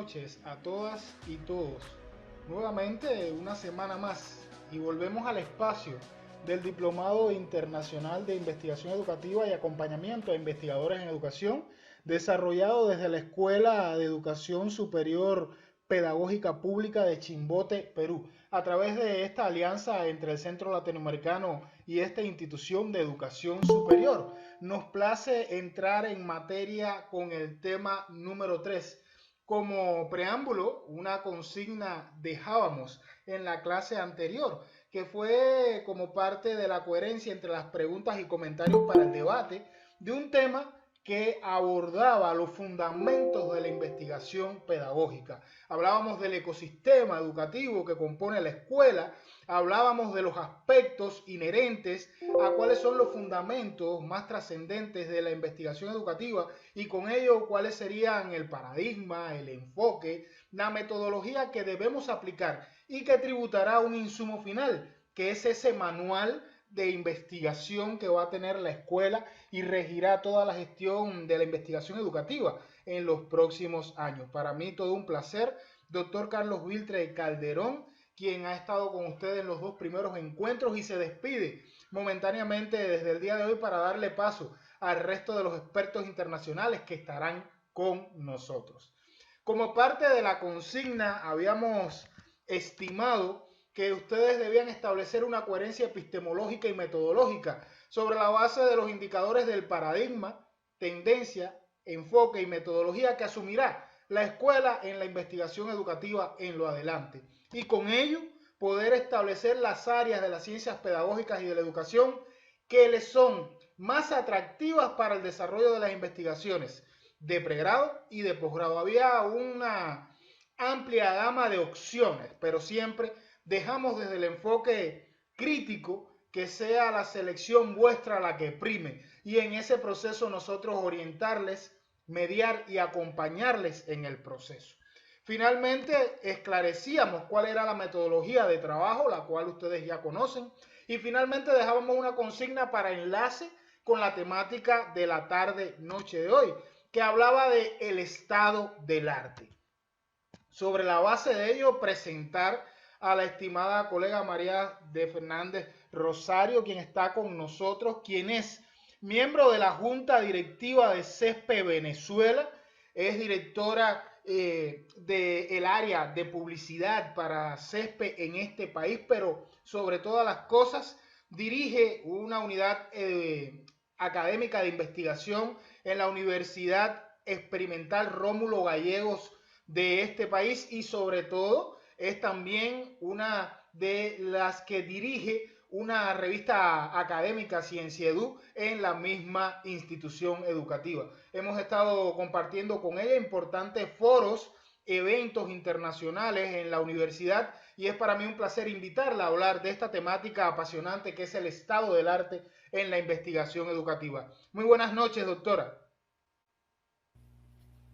noches a todas y todos. Nuevamente una semana más y volvemos al espacio del Diplomado Internacional de Investigación Educativa y Acompañamiento a Investigadores en Educación, desarrollado desde la Escuela de Educación Superior Pedagógica Pública de Chimbote, Perú, a través de esta alianza entre el Centro Latinoamericano y esta institución de educación superior. Nos place entrar en materia con el tema número 3. Como preámbulo, una consigna dejábamos en la clase anterior, que fue como parte de la coherencia entre las preguntas y comentarios para el debate de un tema que abordaba los fundamentos de la investigación pedagógica. Hablábamos del ecosistema educativo que compone la escuela, hablábamos de los aspectos inherentes a cuáles son los fundamentos más trascendentes de la investigación educativa y con ello cuáles serían el paradigma, el enfoque, la metodología que debemos aplicar y que tributará un insumo final, que es ese manual de investigación que va a tener la escuela y regirá toda la gestión de la investigación educativa en los próximos años. Para mí todo un placer, doctor Carlos Viltre Calderón, quien ha estado con ustedes en los dos primeros encuentros y se despide momentáneamente desde el día de hoy para darle paso al resto de los expertos internacionales que estarán con nosotros. Como parte de la consigna, habíamos estimado que ustedes debían establecer una coherencia epistemológica y metodológica sobre la base de los indicadores del paradigma, tendencia, enfoque y metodología que asumirá la escuela en la investigación educativa en lo adelante. Y con ello poder establecer las áreas de las ciencias pedagógicas y de la educación que les son más atractivas para el desarrollo de las investigaciones de pregrado y de posgrado. Había una amplia gama de opciones, pero siempre dejamos desde el enfoque crítico que sea la selección vuestra la que prime y en ese proceso nosotros orientarles, mediar y acompañarles en el proceso. Finalmente esclarecíamos cuál era la metodología de trabajo, la cual ustedes ya conocen, y finalmente dejábamos una consigna para enlace con la temática de la tarde-noche de hoy, que hablaba de el estado del arte. Sobre la base de ello, presentar a la estimada colega María de Fernández Rosario, quien está con nosotros, quien es miembro de la Junta Directiva de CESPE Venezuela, es directora del área de publicidad para CESPE en este país, pero sobre todas las cosas dirige una unidad académica de investigación en la Universidad Experimental Rómulo Gallegos de este país y sobre todo es también una de las que dirige una revista académica, Cienciedu, en la misma institución educativa. Hemos estado compartiendo con ella importantes foros, eventos internacionales en la universidad y es para mí un placer invitarla a hablar de esta temática apasionante que es el estado del arte en la investigación educativa. Muy buenas noches, doctora.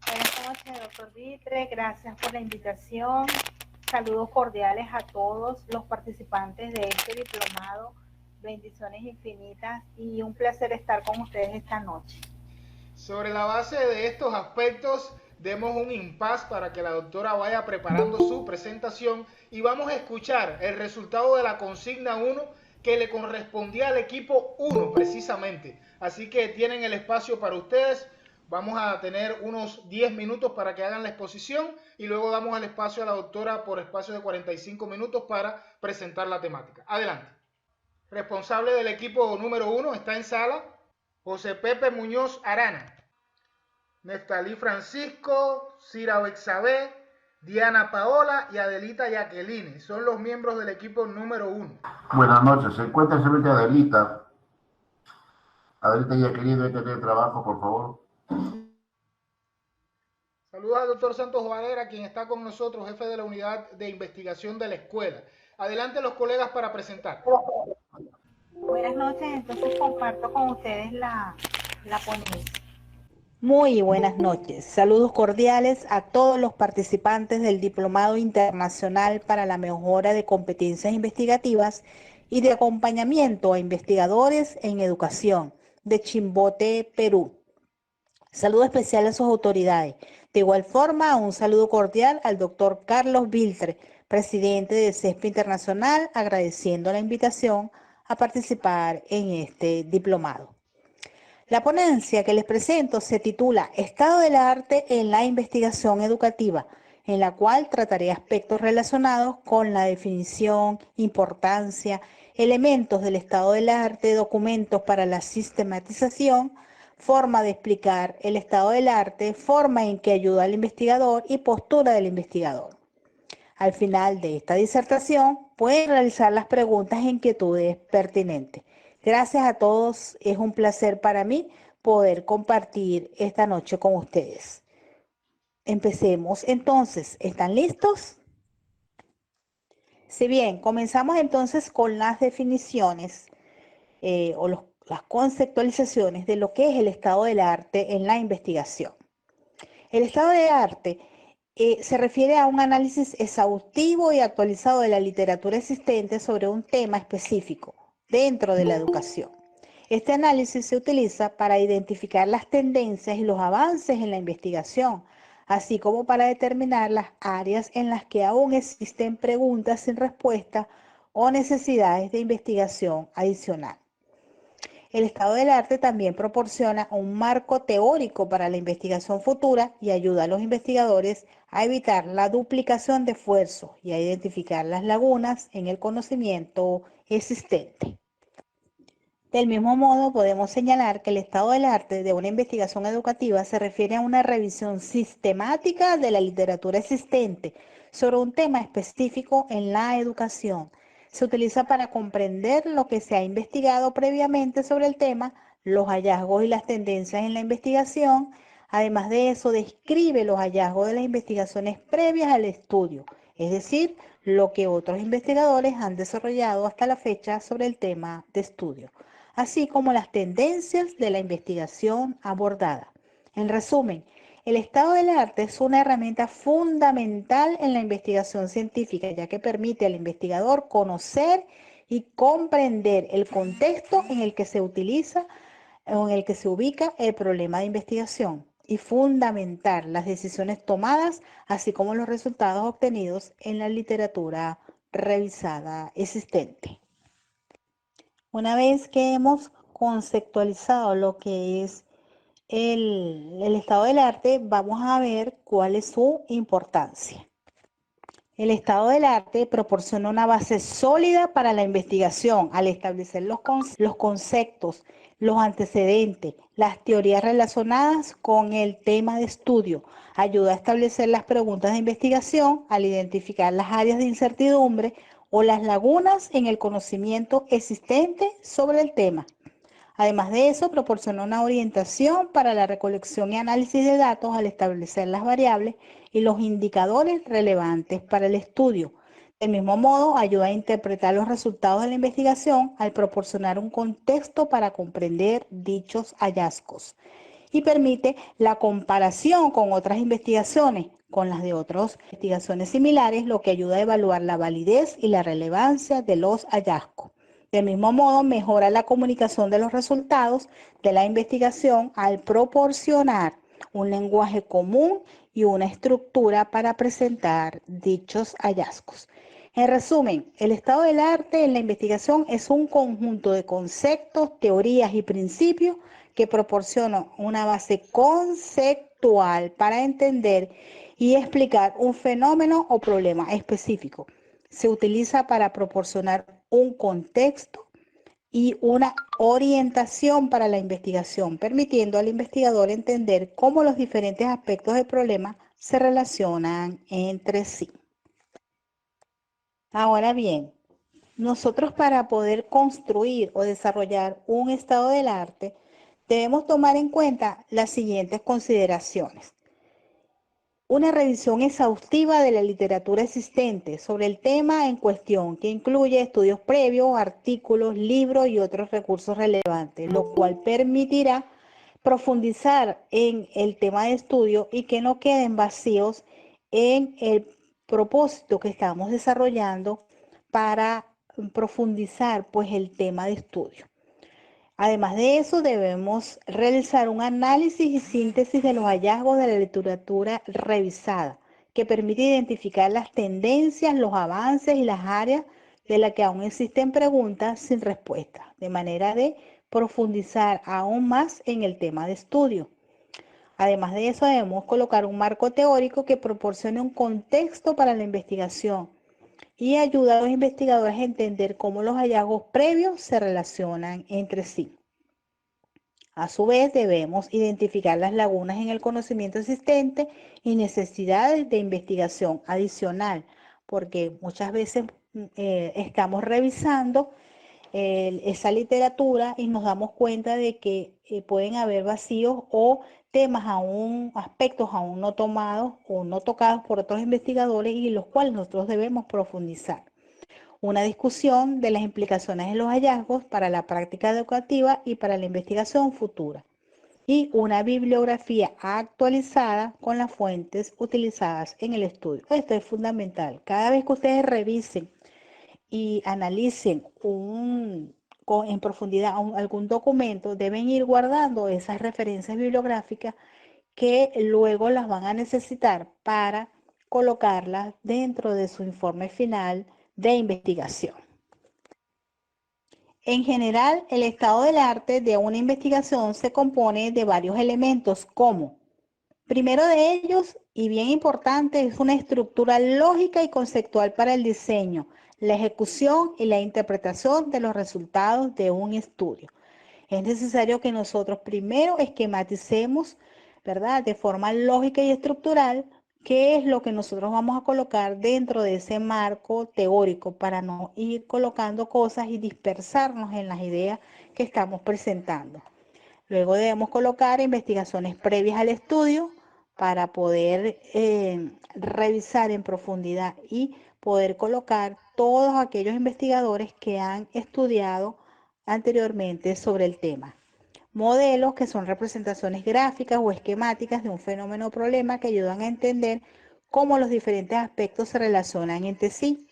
Buenas noches, doctor Vitre. Gracias por la invitación. Saludos cordiales a todos los participantes de este diplomado. Bendiciones infinitas y un placer estar con ustedes esta noche. Sobre la base de estos aspectos, demos un impasse para que la doctora vaya preparando su presentación y vamos a escuchar el resultado de la consigna 1 que le correspondía al equipo 1 precisamente. Así que tienen el espacio para ustedes. Vamos a tener unos 10 minutos para que hagan la exposición y luego damos el espacio a la doctora por espacio de 45 minutos para presentar la temática. Adelante. Responsable del equipo número 1 está en sala José Pepe Muñoz Arana, Neftalí Francisco, Cira Bexabé, Diana Paola y Adelita Jacqueline. Son los miembros del equipo número 1. Buenas noches. Se encuentra solamente Adelita. Adelita Jacqueline debe tener trabajo, por favor. Saludos al doctor Santos Valera, quien está con nosotros, jefe de la unidad de investigación de la escuela. Adelante los colegas para presentar. Buenas noches, entonces comparto con ustedes la ponencia. Muy buenas noches. Saludos cordiales a todos los participantes del Diplomado Internacional para la Mejora de Competencias Investigativas y de Acompañamiento a Investigadores en Educación de Chimbote, Perú. Saludo especial a sus autoridades, De igual forma, un saludo cordial al doctor Carlos Biltre, presidente de CESP Internacional, agradeciendo la invitación a participar en este diplomado. La ponencia que les presento se titula Estado del arte en la investigación educativa, en la cual trataré aspectos relacionados con la definición, importancia, elementos del estado del arte, documentos para la sistematización, forma de explicar el estado del arte, forma en que ayuda al investigador y postura del investigador. Al final de esta disertación pueden realizar las preguntas e inquietudes pertinentes. Gracias a todos, es un placer para mí poder compartir esta noche con ustedes. Empecemos entonces, ¿están listos? Si bien, comenzamos entonces con las definiciones las conceptualizaciones de lo que es el estado del arte en la investigación. El estado del arte se refiere a un análisis exhaustivo y actualizado de la literatura existente sobre un tema específico dentro de la educación. Este análisis se utiliza para identificar las tendencias y los avances en la investigación, así como para determinar las áreas en las que aún existen preguntas sin respuesta o necesidades de investigación adicional. El estado del arte también proporciona un marco teórico para la investigación futura y ayuda a los investigadores a evitar la duplicación de esfuerzos y a identificar las lagunas en el conocimiento existente. Del mismo modo, podemos señalar que el estado del arte de una investigación educativa se refiere a una revisión sistemática de la literatura existente sobre un tema específico en la educación. Se utiliza para comprender lo que se ha investigado previamente sobre el tema, los hallazgos y las tendencias en la investigación. Además de eso, describe los hallazgos de las investigaciones previas al estudio, es decir, lo que otros investigadores han desarrollado hasta la fecha sobre el tema de estudio, así como las tendencias de la investigación abordada. En resumen, el estado del arte es una herramienta fundamental en la investigación científica, ya que permite al investigador conocer y comprender el contexto en el que se utiliza o en el que se ubica el problema de investigación y fundamentar las decisiones tomadas, así como los resultados obtenidos en la literatura revisada existente. Una vez que hemos conceptualizado lo que es el estado del arte, vamos a ver cuál es su importancia. El estado del arte proporciona una base sólida para la investigación al establecer los conceptos, los antecedentes, las teorías relacionadas con el tema de estudio. Ayuda a establecer las preguntas de investigación al identificar las áreas de incertidumbre o las lagunas en el conocimiento existente sobre el tema. Además de eso, proporciona una orientación para la recolección y análisis de datos al establecer las variables y los indicadores relevantes para el estudio. Del mismo modo, ayuda a interpretar los resultados de la investigación al proporcionar un contexto para comprender dichos hallazgos y permite la comparación con otras investigaciones, con las de otras investigaciones similares, lo que ayuda a evaluar la validez y la relevancia de los hallazgos. Del mismo modo, mejora la comunicación de los resultados de la investigación al proporcionar un lenguaje común y una estructura para presentar dichos hallazgos. En resumen, el estado del arte en la investigación es un conjunto de conceptos, teorías y principios que proporcionan una base conceptual para entender y explicar un fenómeno o problema específico. Se utiliza para proporcionar un contexto y una orientación para la investigación, permitiendo al investigador entender cómo los diferentes aspectos del problema se relacionan entre sí. Ahora bien, nosotros para poder construir o desarrollar un estado del arte, debemos tomar en cuenta las siguientes consideraciones. Una revisión exhaustiva de la literatura existente sobre el tema en cuestión, que incluye estudios previos, artículos, libros y otros recursos relevantes, lo cual permitirá profundizar en el tema de estudio y que no queden vacíos en el propósito que estamos desarrollando para profundizar pues el tema de estudio. Además de eso, debemos realizar un análisis y síntesis de los hallazgos de la literatura revisada, que permite identificar las tendencias, los avances y las áreas de las que aún existen preguntas sin respuesta, de manera de profundizar aún más en el tema de estudio. Además de eso, debemos colocar un marco teórico que proporcione un contexto para la investigación y ayuda a los investigadores a entender cómo los hallazgos previos se relacionan entre sí. A su vez, debemos identificar las lagunas en el conocimiento existente y necesidades de investigación adicional, porque muchas veces estamos revisando esa literatura y nos damos cuenta de que pueden haber vacíos o temas aún, aspectos aún no tomados o no tocados por otros investigadores y los cuales nosotros debemos profundizar. Una discusión de las implicaciones de los hallazgos para la práctica educativa y para la investigación futura. Y una bibliografía actualizada con las fuentes utilizadas en el estudio. Esto es fundamental. Cada vez que ustedes revisen y analicen en profundidad algún documento, deben ir guardando esas referencias bibliográficas que luego las van a necesitar para colocarlas dentro de su informe final de investigación. En general, el estado del arte de una investigación se compone de varios elementos como, primero de ellos, y bien importante, es una estructura lógica y conceptual para el diseño, la ejecución y la interpretación de los resultados de un estudio. Es necesario que nosotros primero esquematicemos, ¿verdad?, de forma lógica y estructural, qué es lo que nosotros vamos a colocar dentro de ese marco teórico para no ir colocando cosas y dispersarnos en las ideas que estamos presentando. Luego debemos colocar investigaciones previas al estudio para poder revisar en profundidad y poder colocar todos aquellos investigadores que han estudiado anteriormente sobre el tema. Modelos, que son representaciones gráficas o esquemáticas de un fenómeno o problema que ayudan a entender cómo los diferentes aspectos se relacionan entre sí.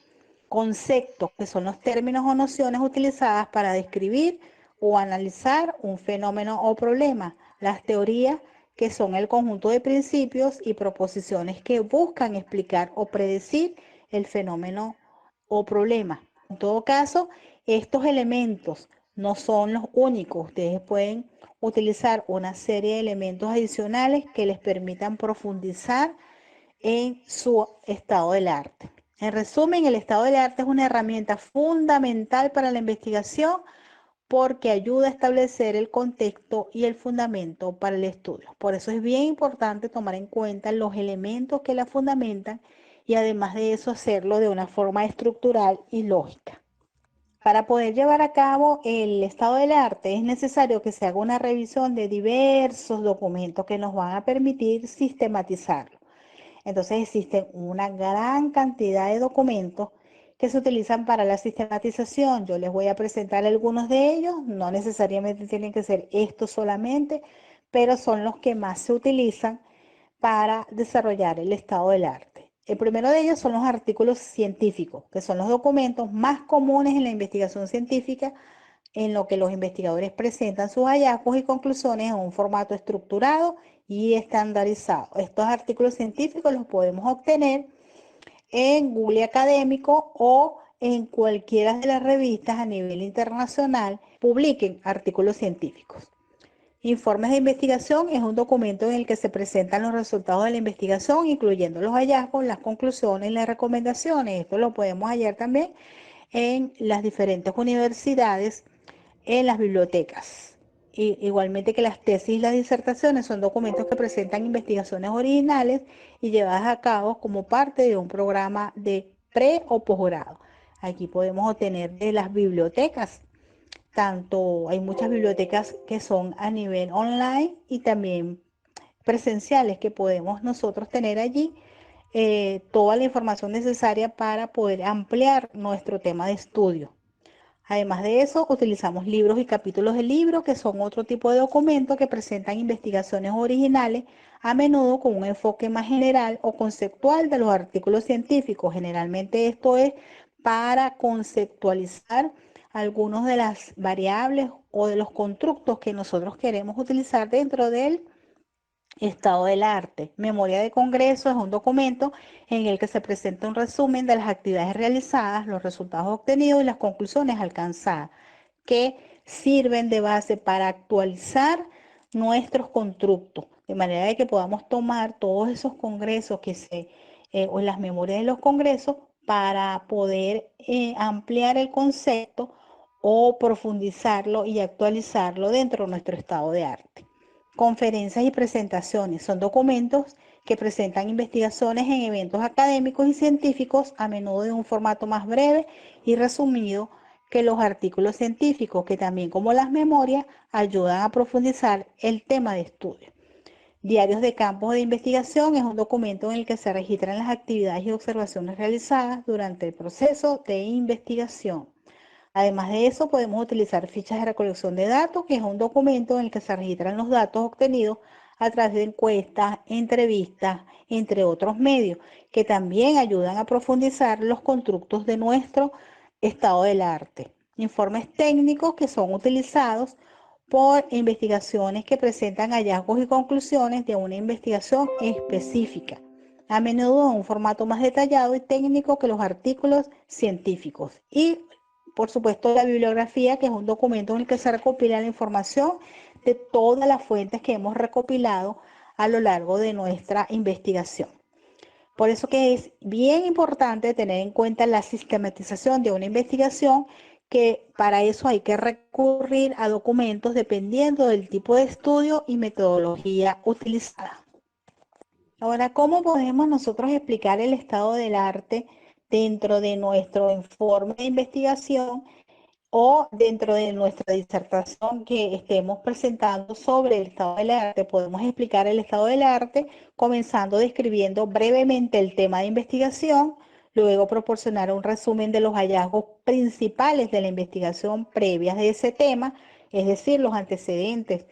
Conceptos, que son los términos o nociones utilizadas para describir o analizar un fenómeno o problema. Las teorías, que son el conjunto de principios y proposiciones que buscan explicar o predecir el fenómeno o problema. En todo caso, estos elementos no son los únicos. Ustedes pueden utilizar una serie de elementos adicionales que les permitan profundizar en su estado del arte. En resumen, el estado del arte es una herramienta fundamental para la investigación porque ayuda a establecer el contexto y el fundamento para el estudio. Por eso es bien importante tomar en cuenta los elementos que la fundamentan y además de eso hacerlo de una forma estructural y lógica. Para poder llevar a cabo el estado del arte es necesario que se haga una revisión de diversos documentos que nos van a permitir sistematizarlo. Entonces existen una gran cantidad de documentos que se utilizan para la sistematización. Yo les voy a presentar algunos de ellos, no necesariamente tienen que ser estos solamente, pero son los que más se utilizan para desarrollar el estado del arte. El primero de ellos son los artículos científicos, que son los documentos más comunes en la investigación científica, en lo que los investigadores presentan sus hallazgos y conclusiones en un formato estructurado y estandarizado. Estos artículos científicos los podemos obtener en Google Académico o en cualquiera de las revistas a nivel internacional publiquen artículos científicos. Informes de investigación es un documento en el que se presentan los resultados de la investigación, incluyendo los hallazgos, las conclusiones y las recomendaciones. Esto lo podemos hallar también en las diferentes universidades, en las bibliotecas. Igualmente que las tesis y las disertaciones son documentos que presentan investigaciones originales y llevadas a cabo como parte de un programa de pre o posgrado. Aquí podemos obtener de las bibliotecas. Tanto hay muchas bibliotecas que son a nivel online y también presenciales que podemos nosotros tener allí toda la información necesaria para poder ampliar nuestro tema de estudio. Además de eso, utilizamos libros y capítulos de libros, que son otro tipo de documentos que presentan investigaciones originales, a menudo con un enfoque más general o conceptual de los artículos científicos. Generalmente esto es para conceptualizar algunas de las variables o de los constructos que nosotros queremos utilizar dentro del estado del arte. Memoria de Congreso es un documento en el que se presenta un resumen de las actividades realizadas, los resultados obtenidos y las conclusiones alcanzadas, que sirven de base para actualizar nuestros constructos, de manera de que podamos tomar todos esos congresos o las memorias de los congresos para poder ampliar el concepto o profundizarlo y actualizarlo dentro de nuestro estado de arte. Conferencias y presentaciones son documentos que presentan investigaciones en eventos académicos y científicos, a menudo en un formato más breve y resumido que los artículos científicos, que también como las memorias ayudan a profundizar el tema de estudio. Diarios de campos de investigación es un documento en el que se registran las actividades y observaciones realizadas durante el proceso de investigación. Además de eso, podemos utilizar fichas de recolección de datos, que es un documento en el que se registran los datos obtenidos a través de encuestas, entrevistas, entre otros medios, que también ayudan a profundizar los constructos de nuestro estado del arte. Informes técnicos que son utilizados por investigaciones que presentan hallazgos y conclusiones de una investigación específica, a menudo en un formato más detallado y técnico que los artículos científicos. Y por supuesto, la bibliografía, que es un documento en el que se recopila la información de todas las fuentes que hemos recopilado a lo largo de nuestra investigación. Por eso que es bien importante tener en cuenta la sistematización de una investigación, que para eso hay que recurrir a documentos dependiendo del tipo de estudio y metodología utilizada. Ahora, ¿cómo podemos nosotros explicar el estado del arte dentro de nuestro informe de investigación o dentro de nuestra disertación que estemos presentando sobre el estado del arte? Podemos explicar el estado del arte comenzando describiendo brevemente el tema de investigación, luego proporcionar un resumen de los hallazgos principales de la investigación previas de ese tema, es decir, los antecedentes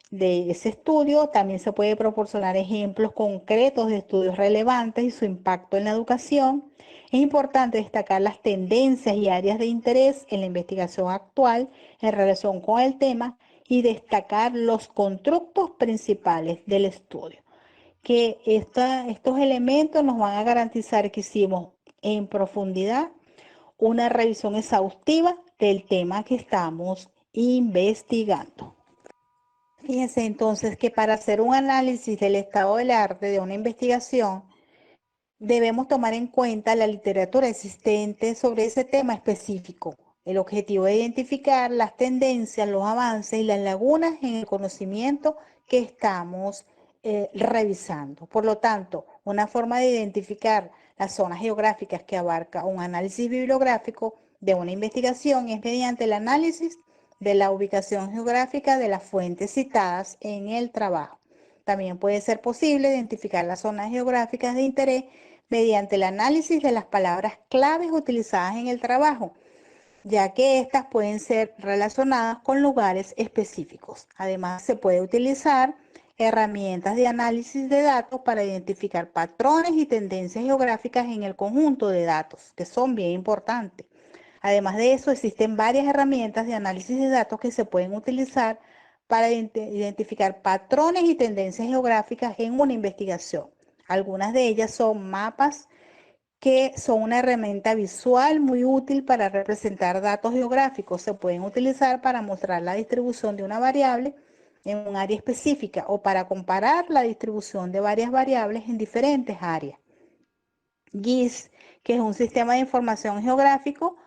de ese estudio. También se puede proporcionar ejemplos concretos de estudios relevantes y su impacto en la educación. Es importante destacar las tendencias y áreas de interés en la investigación actual en relación con el tema y destacar los constructos principales del estudio. Que estos elementos nos van a garantizar que hicimos en profundidad una revisión exhaustiva del tema que estamos investigando. Fíjense entonces que para hacer un análisis del estado del arte de una investigación, debemos tomar en cuenta la literatura existente sobre ese tema específico. El objetivo es identificar las tendencias, los avances y las lagunas en el conocimiento que estamos revisando. Por lo tanto, una forma de identificar las zonas geográficas que abarca un análisis bibliográfico de una investigación es mediante el análisis de la ubicación geográfica de las fuentes citadas en el trabajo. También puede ser posible identificar las zonas geográficas de interés mediante el análisis de las palabras claves utilizadas en el trabajo, ya que estas pueden ser relacionadas con lugares específicos. Además, se puede utilizar herramientas de análisis de datos para identificar patrones y tendencias geográficas en el conjunto de datos, que son bien importantes. Además de eso, existen varias herramientas de análisis de datos que se pueden utilizar para identificar patrones y tendencias geográficas en una investigación. Algunas de ellas son mapas, que son una herramienta visual muy útil para representar datos geográficos. Se pueden utilizar para mostrar la distribución de una variable en un área específica o para comparar la distribución de varias variables en diferentes áreas. GIS, que es un sistema de información geográfico,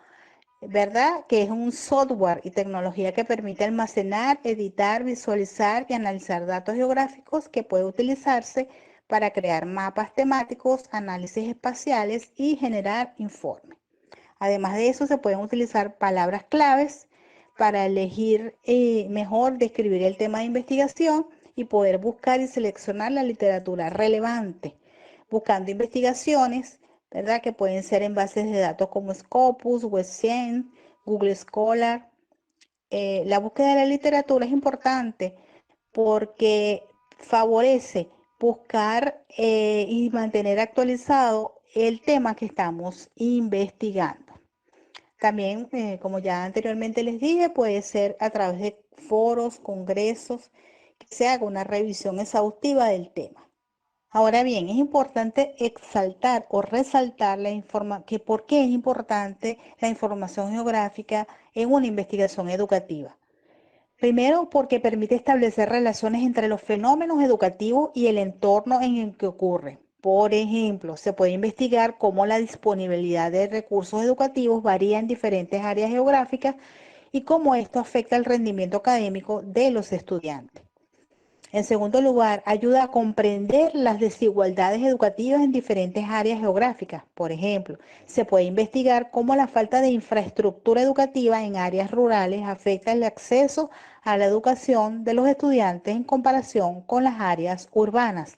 ¿verdad? Que es un software y tecnología que permite almacenar, editar, visualizar y analizar datos geográficos, que puede utilizarse para crear mapas temáticos, análisis espaciales y generar informes. Además de eso, se pueden utilizar palabras claves para elegir mejor describir el tema de investigación y poder buscar y seleccionar la literatura relevante, buscando investigaciones, ¿verdad?, que pueden ser en bases de datos como Scopus, Web-Science, Google Scholar. La búsqueda de la literatura es importante porque favorece buscar y mantener actualizado el tema que estamos investigando. También, como ya anteriormente les dije, puede ser a través de foros, congresos, que se haga una revisión exhaustiva del tema. Ahora bien, es importante exaltar o resaltar que por qué es importante la información geográfica en una investigación educativa. Primero, porque permite establecer relaciones entre los fenómenos educativos y el entorno en el que ocurre. Por ejemplo, se puede investigar cómo la disponibilidad de recursos educativos varía en diferentes áreas geográficas y cómo esto afecta el rendimiento académico de los estudiantes. En segundo lugar, ayuda a comprender las desigualdades educativas en diferentes áreas geográficas. Por ejemplo, se puede investigar cómo la falta de infraestructura educativa en áreas rurales afecta el acceso a la educación de los estudiantes en comparación con las áreas urbanas.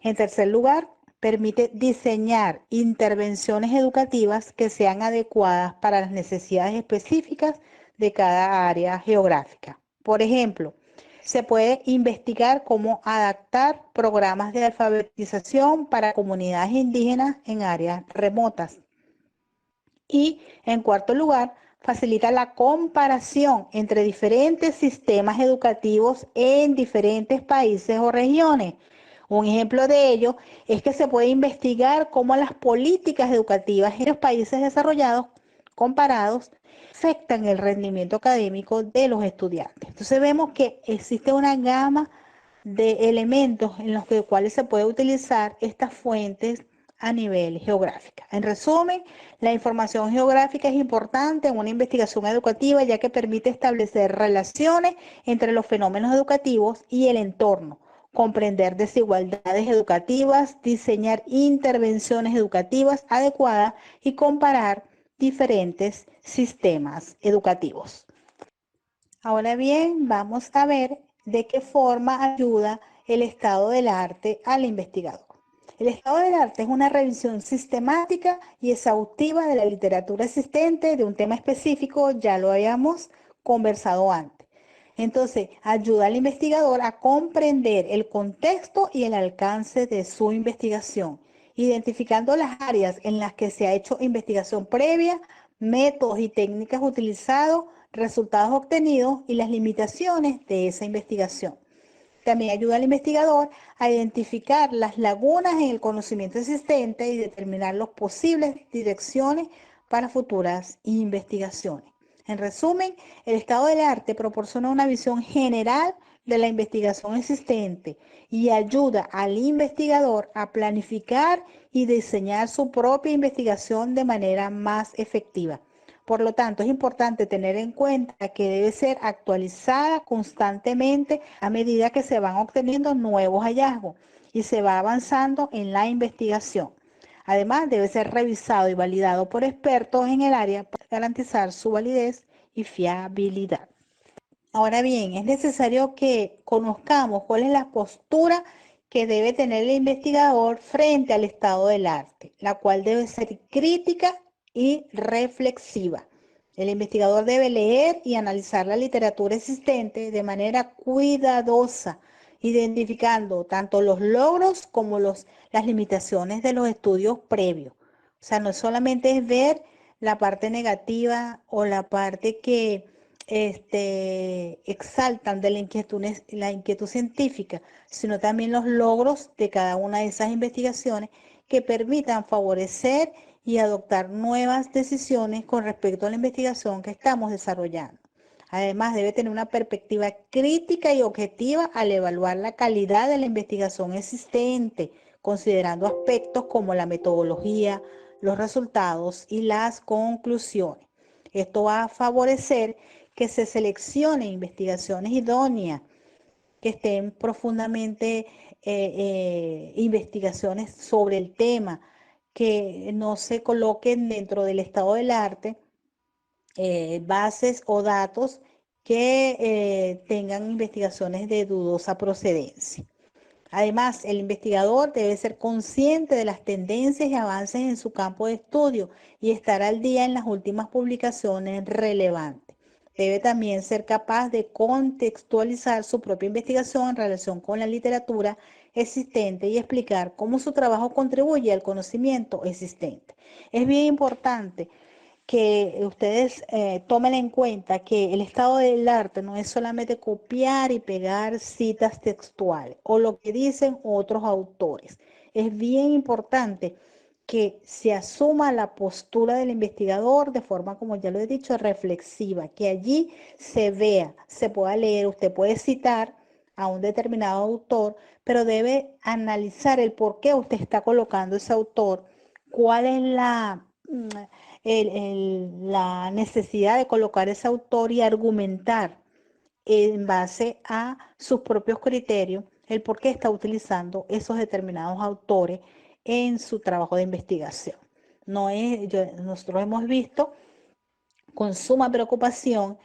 En tercer lugar, permite diseñar intervenciones educativas que sean adecuadas para las necesidades específicas de cada área geográfica. Por ejemplo, se puede investigar cómo adaptar programas de alfabetización para comunidades indígenas en áreas remotas. Y, en cuarto lugar, facilita la comparación entre diferentes sistemas educativos en diferentes países o regiones. Un ejemplo de ello es que se puede investigar cómo las políticas educativas en los países desarrollados comparados afectan el rendimiento académico de los estudiantes. Entonces vemos que existe una gama de elementos en los cuales se puede utilizar estas fuentes a nivel geográfico. En resumen, la información geográfica es importante en una investigación educativa ya que permite establecer relaciones entre los fenómenos educativos y el entorno, comprender desigualdades educativas, diseñar intervenciones educativas adecuadas y comparar diferentes sistemas educativos. Ahora bien, vamos a ver de qué forma ayuda el estado del arte al investigador. El estado del arte es una revisión sistemática y exhaustiva de la literatura existente de un tema específico, ya lo habíamos conversado antes. Entonces, ayuda al investigador a comprender el contexto y el alcance de su investigación, identificando las áreas en las que se ha hecho investigación previa, métodos y técnicas utilizados, resultados obtenidos y las limitaciones de esa investigación. También ayuda al investigador a identificar las lagunas en el conocimiento existente y determinar las posibles direcciones para futuras investigaciones. En resumen, el estado del arte proporciona una visión general de la investigación existente y ayuda al investigador a planificar y diseñar su propia investigación de manera más efectiva. Por lo tanto, es importante tener en cuenta que debe ser actualizada constantemente a medida que se van obteniendo nuevos hallazgos y se va avanzando en la investigación. Además, debe ser revisado y validado por expertos en el área para garantizar su validez y fiabilidad. Ahora bien, es necesario que conozcamos cuál es la postura que debe tener el investigador frente al estado del arte, la cual debe ser crítica y reflexiva. El investigador debe leer y analizar la literatura existente de manera cuidadosa, identificando tanto los logros como las limitaciones de los estudios previos. O sea, no solamente es ver la parte negativa o la parte que exaltan de la inquietud científica, sino también los logros de cada una de esas investigaciones que permitan favorecer y adoptar nuevas decisiones con respecto a la investigación que estamos desarrollando. Además, debe tener una perspectiva crítica y objetiva al evaluar la calidad de la investigación existente, considerando aspectos como la metodología, los resultados y las conclusiones. Esto va a favorecer que se seleccionen investigaciones idóneas, que estén profundamente investigaciones sobre el tema, que no se coloquen dentro del estado del arte bases o datos que tengan investigaciones de dudosa procedencia. Además, el investigador debe ser consciente de las tendencias y avances en su campo de estudio y estar al día en las últimas publicaciones relevantes. Debe también ser capaz de contextualizar su propia investigación en relación con la literatura existente y explicar cómo su trabajo contribuye al conocimiento existente. Es bien importante que ustedes tomen en cuenta que el estado del arte no es solamente copiar y pegar citas textuales o lo que dicen otros autores. Es bien importante que se asuma la postura del investigador de forma, como ya lo he dicho, reflexiva, que allí se vea, se pueda leer, usted puede citar a un determinado autor, pero debe analizar el por qué usted está colocando ese autor, cuál es la necesidad de colocar ese autor y argumentar en base a sus propios criterios el por qué está utilizando esos determinados autores en su trabajo de investigación. Nosotros hemos visto con suma preocupación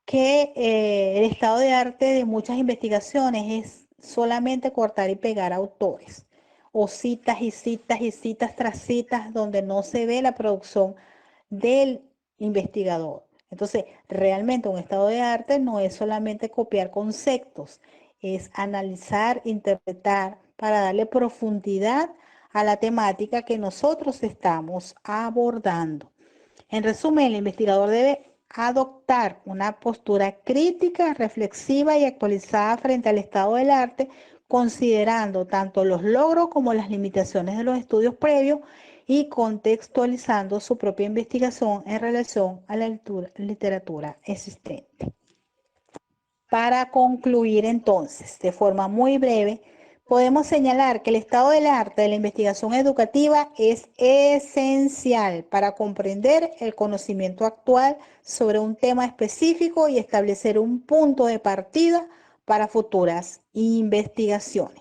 que el estado de arte de muchas investigaciones es solamente cortar y pegar autores, o citas y citas y citas tras citas donde no se ve la producción del investigador. Entonces, realmente un estado de arte no es solamente copiar conceptos, es analizar, interpretar para darle profundidad a la temática que nosotros estamos abordando. En resumen, el investigador debe adoptar una postura crítica, reflexiva y actualizada frente al estado del arte, considerando tanto los logros como las limitaciones de los estudios previos y contextualizando su propia investigación en relación a la literatura existente. Para concluir entonces, de forma muy breve, podemos señalar que el estado del arte de la investigación educativa es esencial para comprender el conocimiento actual sobre un tema específico y establecer un punto de partida para futuras investigaciones.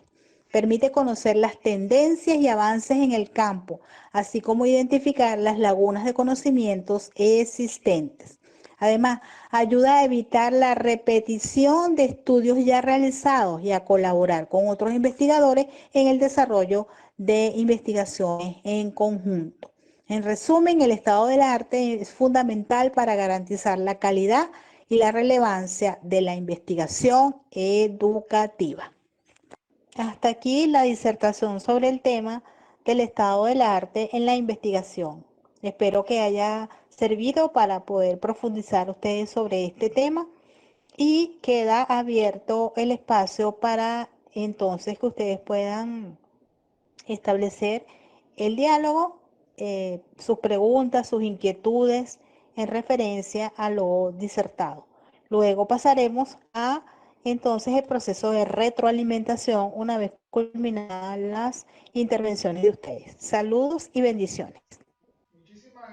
Permite conocer las tendencias y avances en el campo, así como identificar las lagunas de conocimientos existentes. Además, ayuda a evitar la repetición de estudios ya realizados y a colaborar con otros investigadores en el desarrollo de investigaciones en conjunto. En resumen, el estado del arte es fundamental para garantizar la calidad y la relevancia de la investigación educativa. Hasta aquí la disertación sobre el tema del estado del arte en la investigación. Espero que haya servido para poder profundizar ustedes sobre este tema y queda abierto el espacio para entonces que ustedes puedan establecer el diálogo, sus preguntas, sus inquietudes en referencia a lo disertado. Luego pasaremos a entonces el proceso de retroalimentación una vez culminadas las intervenciones de ustedes. Saludos y bendiciones.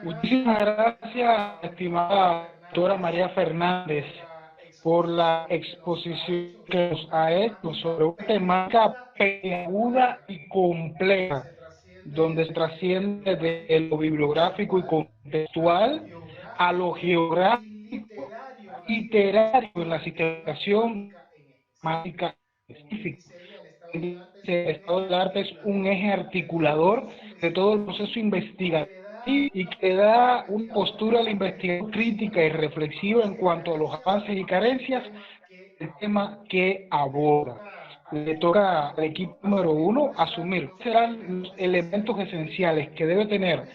Muchísimas gracias, estimada doctora María Fernández, por la exposición que nos ha hecho sobre una temática peliaguda y compleja, donde se trasciende de lo bibliográfico y contextual a lo geográfico y literario en la sistematización temática específica. El estado del arte es un eje articulador de todo el proceso investigativo y que da una postura a la investigación crítica y reflexiva en cuanto a los avances y carencias del tema que aborda. Le toca al equipo número 1 asumir cuáles serán los elementos esenciales que debe tener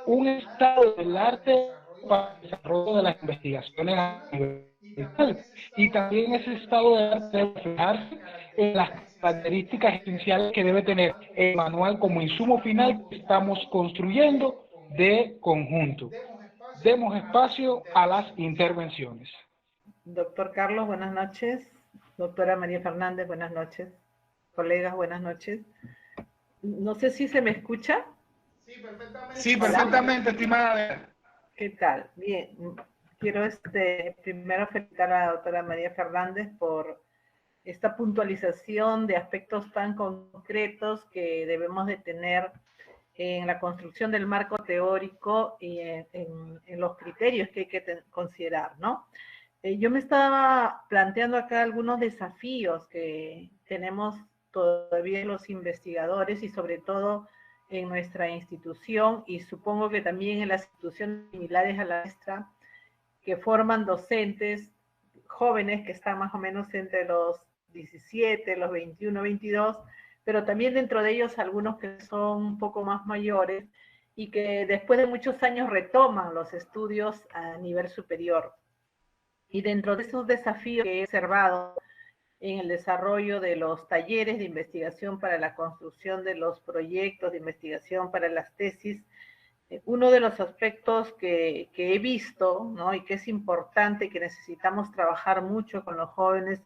un estado del arte para el desarrollo de las investigaciones a nivel local. Y también ese estado del arte debe reflejarse en las características esenciales que debe tener el manual como insumo final que estamos construyendo de conjunto. Demos espacio a las intervenciones. Doctor Carlos, buenas noches. Doctora María Fernández, buenas noches. Colegas, buenas noches. No sé si se me escucha. Sí, perfectamente, estimada. ¿Qué tal? Bien. Quiero primero felicitar a la doctora María Fernández por esta puntualización de aspectos tan concretos que debemos de tener en la construcción del marco teórico y en los criterios que hay que considerar, ¿no? Yo me estaba planteando acá algunos desafíos que tenemos todavía los investigadores y sobre todo en nuestra institución y supongo que también en las instituciones similares a la nuestra que forman docentes jóvenes que están más o menos entre los 17, los 21, 22, pero también dentro de ellos algunos que son un poco más mayores y que después de muchos años retoman los estudios a nivel superior. Y dentro de esos desafíos que he observado en el desarrollo de los talleres de investigación para la construcción de los proyectos de investigación para las tesis, uno de los aspectos que he visto, ¿no? Y que es importante, que necesitamos trabajar mucho con los jóvenes,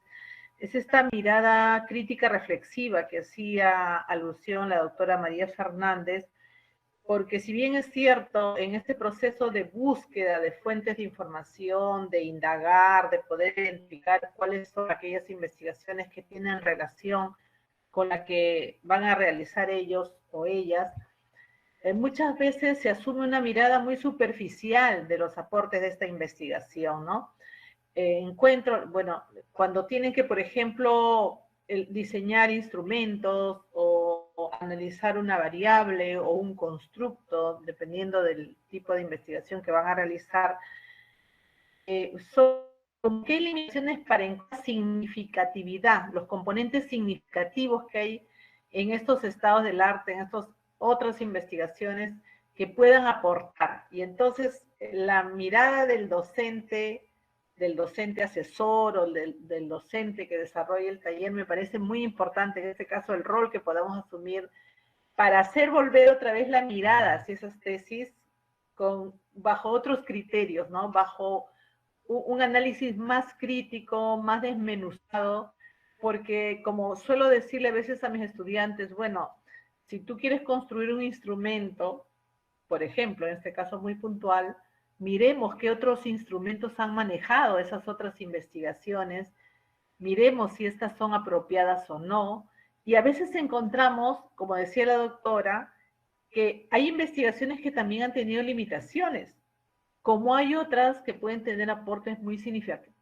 es esta mirada crítica reflexiva que hacía alusión la doctora María Fernández, porque si bien es cierto, en este proceso de búsqueda de fuentes de información, de indagar, de poder identificar cuáles son aquellas investigaciones que tienen relación con la que van a realizar ellos o ellas, muchas veces se asume una mirada muy superficial de los aportes de esta investigación, ¿no? Encuentro, bueno, cuando tienen que, por ejemplo, diseñar instrumentos o analizar una variable o un constructo, dependiendo del tipo de investigación que van a realizar, ¿con qué limitaciones para encontrar significatividad, los componentes significativos que hay en estos estados del arte, en estas otras investigaciones que puedan aportar? Y entonces la mirada del docente asesor o del docente que desarrolla el taller me parece muy importante, en este caso el rol que podamos asumir para hacer volver otra vez la mirada hacia esas tesis bajo otros criterios, ¿no? Bajo un análisis más crítico, más desmenuzado, porque como suelo decirle a veces a mis estudiantes, bueno, si tú quieres construir un instrumento, por ejemplo, en este caso muy puntual, miremos qué otros instrumentos han manejado esas otras investigaciones, miremos si estas son apropiadas o no, y a veces encontramos, como decía la doctora, que hay investigaciones que también han tenido limitaciones, como hay otras que pueden tener aportes muy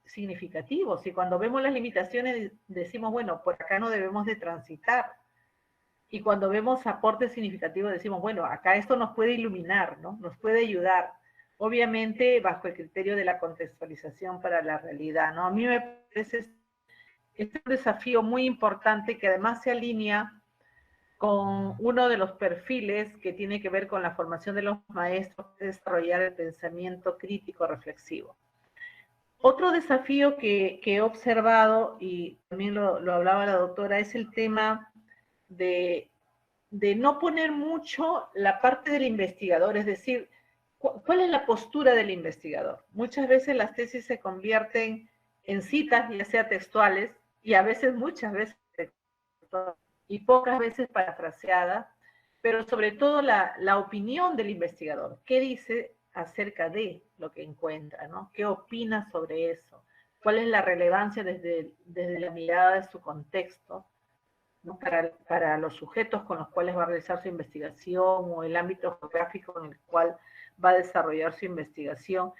significativos, y cuando vemos las limitaciones decimos, bueno, por acá no debemos de transitar, y cuando vemos aportes significativos decimos, bueno, acá esto nos puede iluminar, ¿no? Nos puede ayudar, obviamente bajo el criterio de la contextualización para la realidad, ¿no? A mí me parece este es un desafío muy importante que además se alinea con uno de los perfiles que tiene que ver con la formación de los maestros, de desarrollar el pensamiento crítico reflexivo. Otro desafío que he observado, y también lo hablaba la doctora, es el tema de no poner mucho la parte del investigador, es decir, ¿cuál es la postura del investigador? Muchas veces las tesis se convierten en citas, ya sea textuales, y a veces, muchas veces, y pocas veces parafraseadas, pero sobre todo la opinión del investigador. ¿Qué dice acerca de lo que encuentra, ¿no? ¿Qué opina sobre eso? ¿Cuál es la relevancia desde la mirada de su contexto, ¿no? Para los sujetos con los cuales va a realizar su investigación o el ámbito geográfico en el cual va a desarrollar su investigación?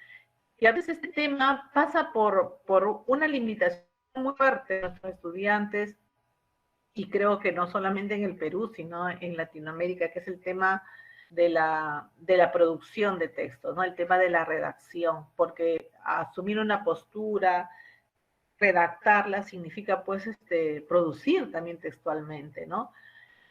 Y a veces este tema pasa por una limitación muy fuerte de nuestros estudiantes, y creo que no solamente en el Perú, sino en Latinoamérica, que es el tema de la producción de textos, ¿no? El tema de la redacción, porque asumir una postura, redactarla, significa pues producir también textualmente, ¿no?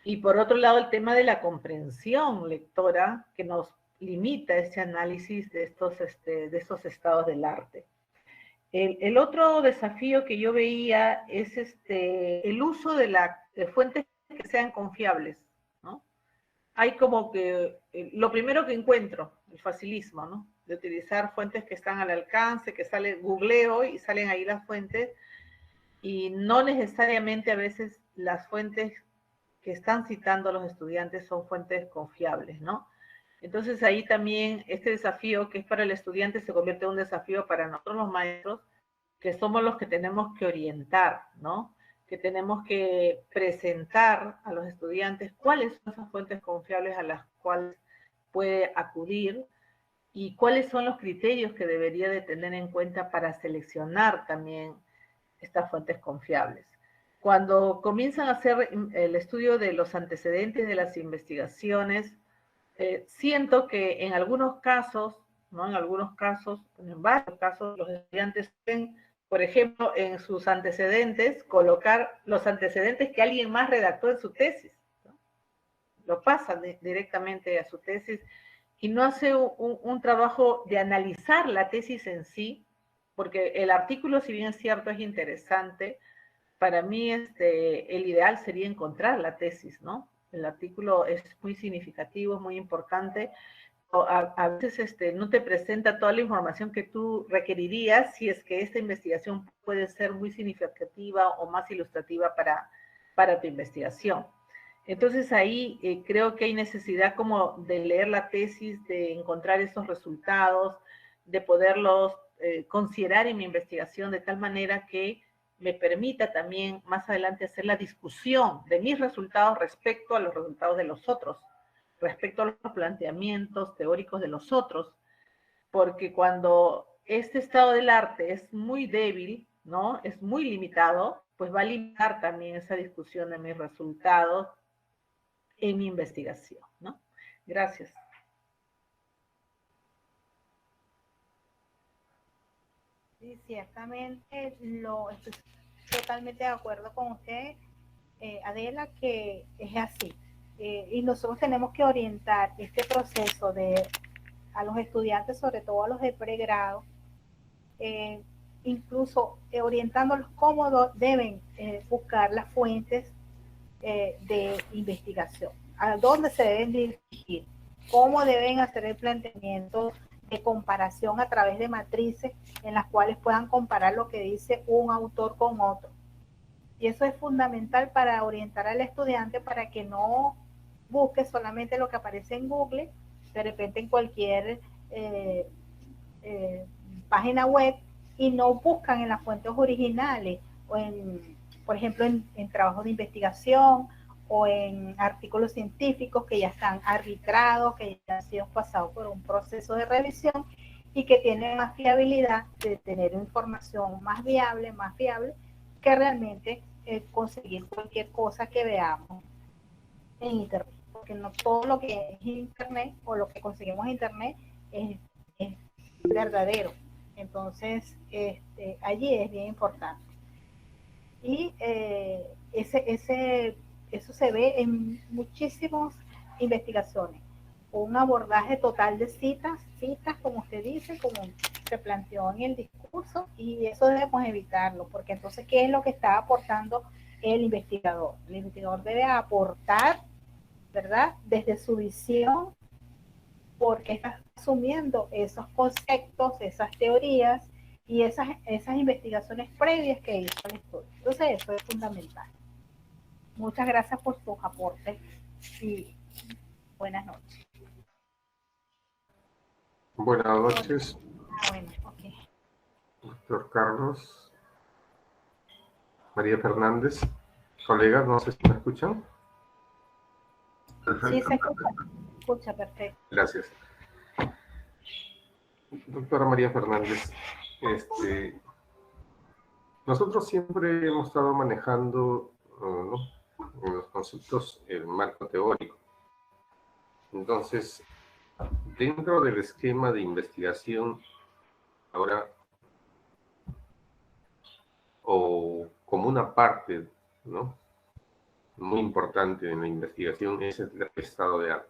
Y por otro lado, el tema de la comprensión lectora, que nos limita ese análisis de estos estados del arte. El otro desafío que yo veía es el uso de fuentes que sean confiables, ¿no? Hay como que lo primero que encuentro, el facilismo, ¿no? De utilizar fuentes que están al alcance, que googleo y salen ahí las fuentes, y no necesariamente a veces las fuentes que están citando los estudiantes son fuentes confiables, ¿no? Entonces ahí también este desafío que es para el estudiante se convierte en un desafío para nosotros los maestros, que somos los que tenemos que orientar, ¿no? Que tenemos que presentar a los estudiantes cuáles son esas fuentes confiables a las cuales puede acudir y cuáles son los criterios que debería de tener en cuenta para seleccionar también estas fuentes confiables. Cuando comienzan a hacer el estudio de los antecedentes de las investigaciones, siento que en algunos casos, ¿no? En varios casos, los estudiantes pueden, por ejemplo, en sus antecedentes, colocar los antecedentes que alguien más redactó en su tesis, ¿no? Lo pasan directamente a su tesis, y no hace un trabajo de analizar la tesis en sí, porque el artículo, si bien es cierto, es interesante, para mí el ideal sería encontrar la tesis, ¿no? El artículo es muy significativo, muy importante. A veces no te presenta toda la información que tú requerirías si es que esta investigación puede ser muy significativa o más ilustrativa para tu investigación. Entonces ahí creo que hay necesidad como de leer la tesis, de encontrar esos resultados, de poderlos considerar en mi investigación de tal manera que me permita también más adelante hacer la discusión de mis resultados respecto a los resultados de los otros, respecto a los planteamientos teóricos de los otros, porque cuando este estado del arte es muy débil, ¿no? Es muy limitado, pues va a limitar también esa discusión de mis resultados en mi investigación, ¿no? Gracias. Sí, ciertamente estoy totalmente de acuerdo con usted, Adela, que es así. Y nosotros tenemos que orientar este proceso a los estudiantes, sobre todo a los de pregrado, incluso orientándolos cómo deben buscar las fuentes de investigación, a dónde se deben dirigir, cómo deben hacer el planteamiento de comparación a través de matrices en las cuales puedan comparar lo que dice un autor con otro. Y eso es fundamental para orientar al estudiante para que no busque solamente lo que aparece en Google, de repente en cualquier página web, y no buscan en las fuentes originales o por ejemplo, en trabajos de investigación o en artículos científicos que ya están arbitrados, que ya han sido pasados por un proceso de revisión y que tienen más fiabilidad de tener información más viable, más fiable, que realmente conseguir cualquier cosa que veamos en Internet. Porque no todo lo que es Internet o lo que conseguimos en Internet es verdadero. Entonces, allí es bien importante. Y eso se ve en muchísimas investigaciones. Un abordaje total de citas, como usted dice, como se planteó en el discurso, y eso debemos evitarlo, porque entonces, ¿qué es lo que está aportando el investigador? El investigador debe aportar, ¿verdad?, desde su visión, porque está asumiendo esos conceptos, esas teorías y esas investigaciones previas que hizo el estudio. Entonces, eso es fundamental. Muchas gracias por sus aportes y buenas noches. Buenas noches. Bueno, okay. Doctor Carlos. María Fernández. Colegas, no sé si me escuchan. Perfecto. Sí, se escucha perfecto. Gracias. Doctora María Fernández, nosotros siempre hemos estado manejando en los conceptos el marco teórico. Entonces, dentro del esquema de investigación, ahora, o como una parte, ¿no?, muy importante en la investigación, es el estado de arte.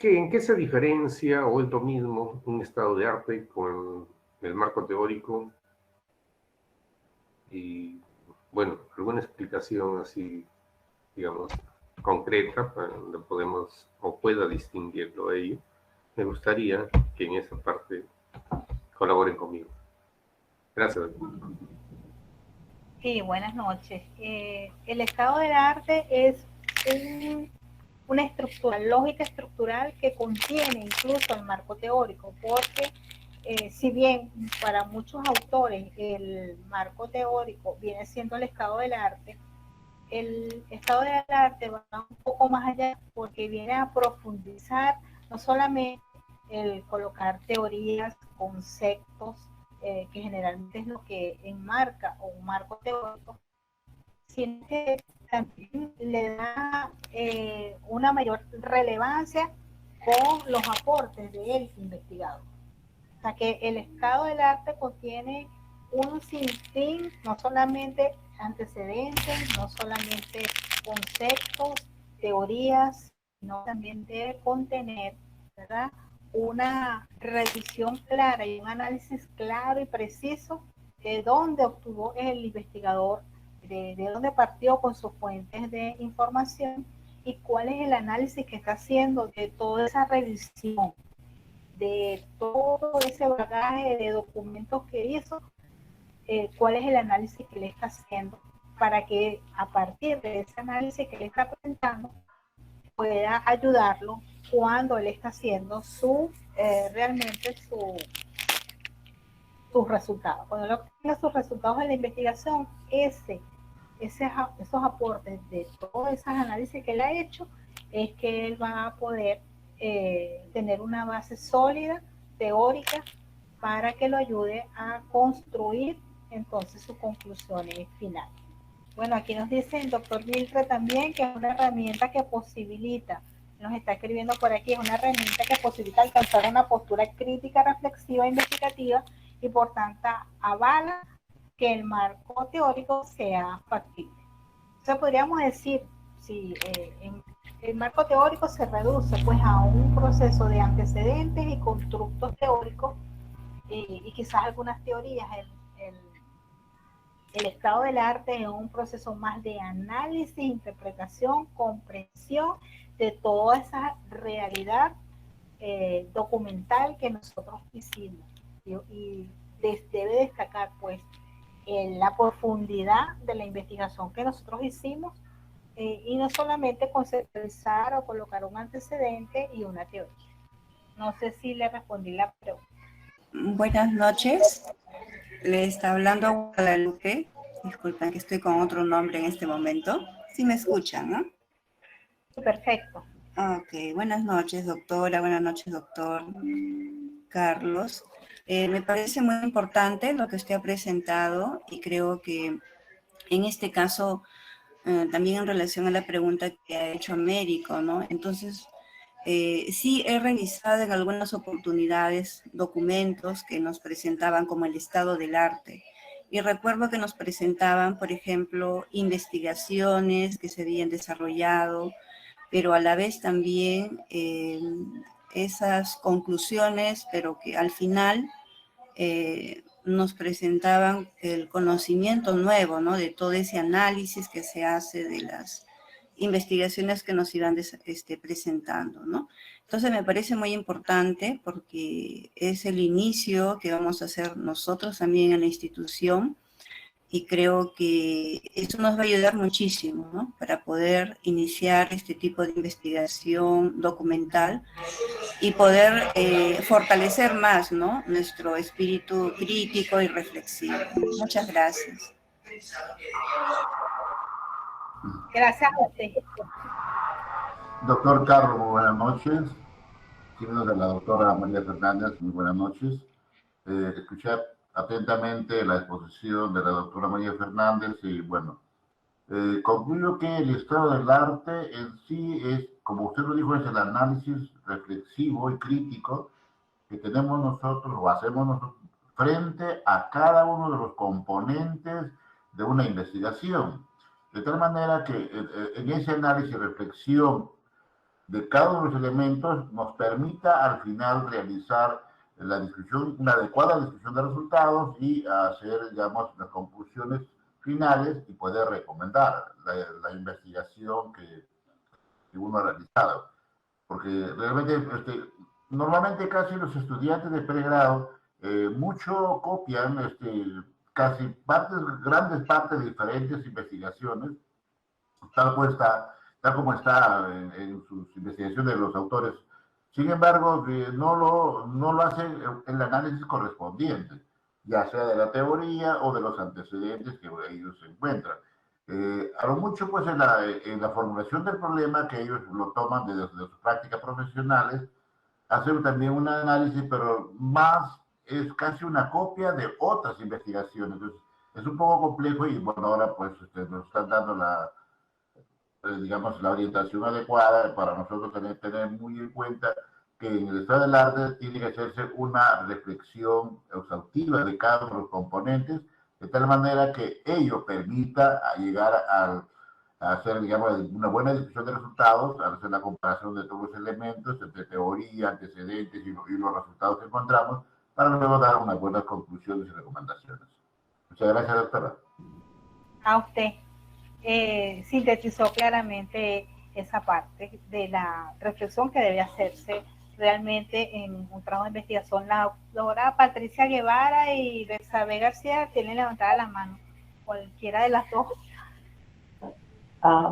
¿En qué se diferencia o es lo mismo un estado de arte con el marco teórico? Y, bueno, alguna explicación así, digamos, concreta para donde podemos o pueda distinguirlo a ello. Me gustaría que en esa parte colaboren conmigo. Gracias. Sí, buenas noches. El estado del arte es una estructura, lógica estructural que contiene incluso el marco teórico, porque si bien para muchos autores el marco teórico viene siendo el estado del arte, el estado del arte va un poco más allá porque viene a profundizar no solamente el colocar teorías, conceptos, que generalmente es lo que enmarca o un marco teórico, sino que también le da una mayor relevancia con los aportes del investigador. O sea que el estado del arte contiene un sinfín, no solamente antecedentes, no solamente conceptos, teorías, sino también debe contener, ¿verdad?, una revisión clara y un análisis claro y preciso de dónde obtuvo el investigador, de dónde partió con sus fuentes de información y cuál es el análisis que está haciendo de toda esa revisión, de todo ese bagaje de documentos que hizo, cuál es el análisis que le está haciendo para que a partir de ese análisis que le está presentando pueda ayudarlo cuando él está haciendo realmente sus resultados. Cuando él obtenga sus resultados de la investigación, esos aportes de todos esos análisis que él ha hecho, es que él va a poder tener una base sólida, teórica, para que lo ayude a construir entonces sus conclusiones finales. Bueno, aquí nos dice el doctor Viltre también que es una herramienta que posibilita, nos está escribiendo por aquí, es una herramienta que posibilita alcanzar una postura crítica, reflexiva, investigativa y por tanto avala que el marco teórico sea factible. Entonces podríamos decir, si el marco teórico se reduce pues a un proceso de antecedentes y constructos teóricos y quizás algunas teorías, el estado del arte es un proceso más de análisis, interpretación, comprensión de toda esa realidad documental que nosotros hicimos. Y debe destacar pues la profundidad de la investigación que nosotros hicimos y no solamente conceptualizar o colocar un antecedente y una teoría. No sé si le respondí la pregunta. Buenas noches. Le está hablando Guadalupe. Disculpen que estoy con otro nombre en este momento. Sí me escuchan, ¿no? Perfecto. Ok, buenas noches, doctora. Buenas noches, doctor Carlos. Me parece muy importante lo que usted ha presentado y creo que en este caso, también en relación a la pregunta que ha hecho Américo, ¿no? Entonces, sí he revisado en algunas oportunidades documentos que nos presentaban como el estado del arte. Y recuerdo que nos presentaban, por ejemplo, investigaciones que se habían desarrollado, pero a la vez también esas conclusiones, pero que al final nos presentaban el conocimiento nuevo, ¿no? De todo ese análisis que se hace de las investigaciones que nos iban presentando, ¿no? Entonces me parece muy importante porque es el inicio que vamos a hacer nosotros también en la institución y creo que eso nos va a ayudar muchísimo, ¿no? Para poder iniciar este tipo de investigación documental y poder fortalecer más, ¿no?, nuestro espíritu crítico y reflexivo. Muchas gracias. Gracias a usted. Doctor Carlos, muy buenas noches. Seguimos de la doctora María Fernández, muy buenas noches. Escuché atentamente la exposición de la doctora María Fernández y bueno, concluyo que el estado del arte en sí es, como usted lo dijo, es el análisis reflexivo y crítico que tenemos nosotros o hacemos nosotros frente a cada uno de los componentes de una investigación. De tal manera que en ese análisis y reflexión de cada uno de los elementos nos permita al final realizar la discusión, una adecuada discusión de resultados y hacer, digamos, las conclusiones finales y poder recomendar la investigación que uno ha realizado. Porque realmente, normalmente casi los estudiantes de pregrado mucho copian casi grandes partes de diferentes investigaciones, tal como está en sus investigaciones de los autores. Sin embargo, no lo hacen el análisis correspondiente, ya sea de la teoría o de los antecedentes que ellos encuentran. A lo mucho, pues, en la formulación del problema, que ellos lo toman desde sus prácticas profesionales, hacen también un análisis, pero más es casi una copia de otras investigaciones. Entonces, es un poco complejo y, bueno, ahora, pues, nos están dando digamos, la orientación adecuada para nosotros tener muy en cuenta que en el estado del arte tiene que hacerse una reflexión exhaustiva de cada uno de los componentes, de tal manera que ello permita llegar hacer, digamos, una buena discusión de resultados, hacer la comparación de todos los elementos entre teoría, antecedentes y los resultados que encontramos, para luego dar unas buenas conclusiones y recomendaciones. Muchas gracias, doctora. A usted. Sintetizó claramente esa parte de la reflexión que debe hacerse realmente en un trabajo de investigación. La doctora Patricia Guevara y Betsabe García tienen levantada la mano, cualquiera de las dos.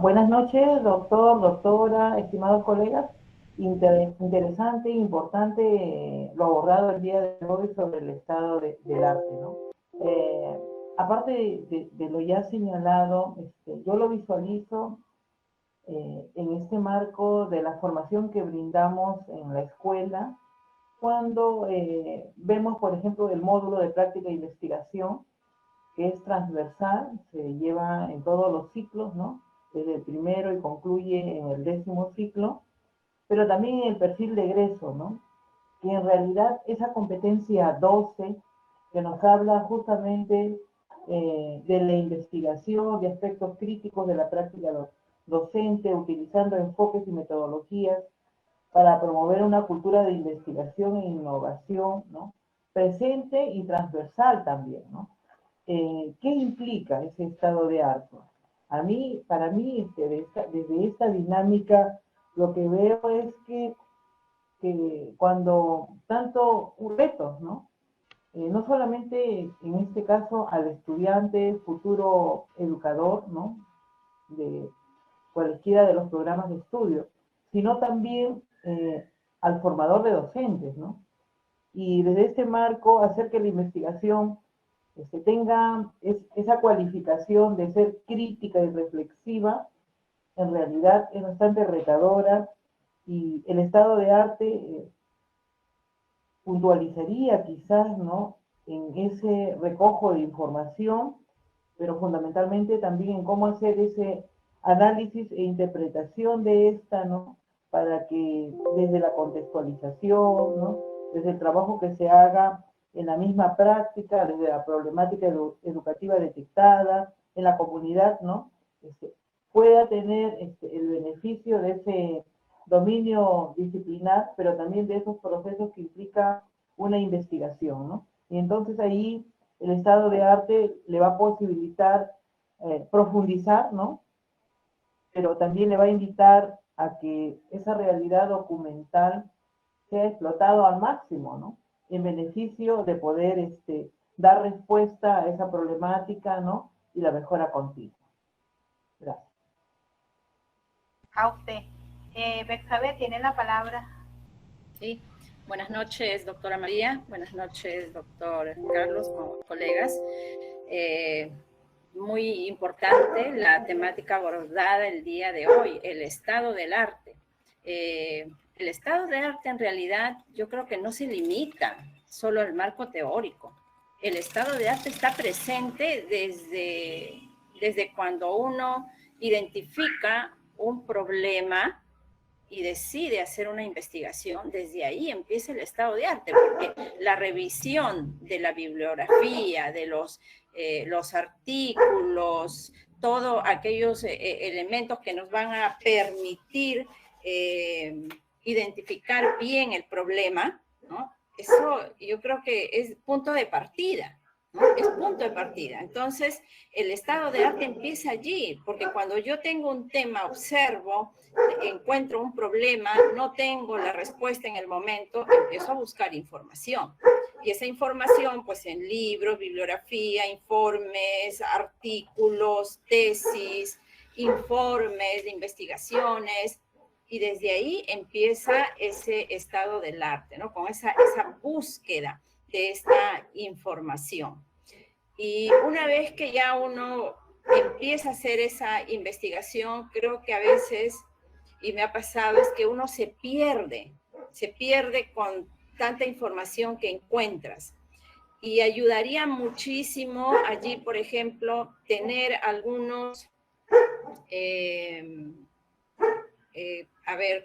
Buenas noches, doctor, doctora, estimados colegas. Interesante e importante lo abordado el día de hoy sobre el estado del arte, ¿no? Aparte de lo ya señalado, yo lo visualizo en este marco de la formación que brindamos en la escuela, cuando vemos, por ejemplo, el módulo de práctica e investigación, que es transversal, se lleva en todos los ciclos, ¿no? Desde el primero y concluye en el 10º ciclo, pero también en el perfil de egreso, ¿no? Que en realidad esa competencia 12, que nos habla justamente de la investigación, de aspectos críticos de la práctica docente, utilizando enfoques y metodologías para promover una cultura de investigación e innovación, ¿no? Presente y transversal también, ¿no? ¿Qué implica ese estado de arte? Para mí, desde esta dinámica, lo que veo es que cuando tanto retos, ¿no? No solamente en este caso al estudiante, futuro educador, ¿no? De cualquiera de los programas de estudio, sino también al formador de docentes, ¿no? Y desde este marco hacer que la investigación tenga esa cualificación de ser crítica y reflexiva, en realidad es bastante retadora, y el estado de arte puntualizaría quizás, ¿no?, en ese recojo de información, pero fundamentalmente también en cómo hacer ese análisis e interpretación de esta, ¿no?, para que desde la contextualización, ¿no?, desde el trabajo que se haga en la misma práctica, desde la problemática educativa detectada en la comunidad, ¿no?, pueda tener el beneficio de ese dominio disciplinar, pero también de esos procesos que implica una investigación, ¿no? Y entonces ahí el estado de arte le va a posibilitar profundizar, ¿no? Pero también le va a invitar a que esa realidad documental sea explotado al máximo, ¿no? En beneficio de poder dar respuesta a esa problemática, ¿no? Y la mejora continua. Gracias. A usted. Betsabe, tiene la palabra. Sí. Buenas noches, doctora María. Buenas noches, doctor Carlos, colegas. Muy importante la temática abordada el día de hoy, el estado del arte. El estado de arte en realidad yo creo que no se limita solo al marco teórico. El estado de arte está presente desde cuando uno identifica un problema y decide hacer una investigación. Desde ahí empieza el estado de arte, porque la revisión de la bibliografía, de los artículos, todos aquellos elementos que nos van a permitir identificar bien el problema, ¿no? Eso yo creo que es punto de partida, ¿no? Es punto de partida. Entonces, el estado de arte empieza allí, porque cuando yo tengo un tema, observo, encuentro un problema, no tengo la respuesta en el momento, empiezo a buscar información. Y esa información, pues en libros, bibliografía, informes, artículos, tesis, informes de investigaciones, y desde ahí empieza ese estado del arte, ¿no? Con esa búsqueda de esta información. Y una vez que ya uno empieza a hacer esa investigación, creo que a veces, y me ha pasado, es que uno se pierde con tanta información que encuentras. Y ayudaría muchísimo allí, por ejemplo, tener algunos,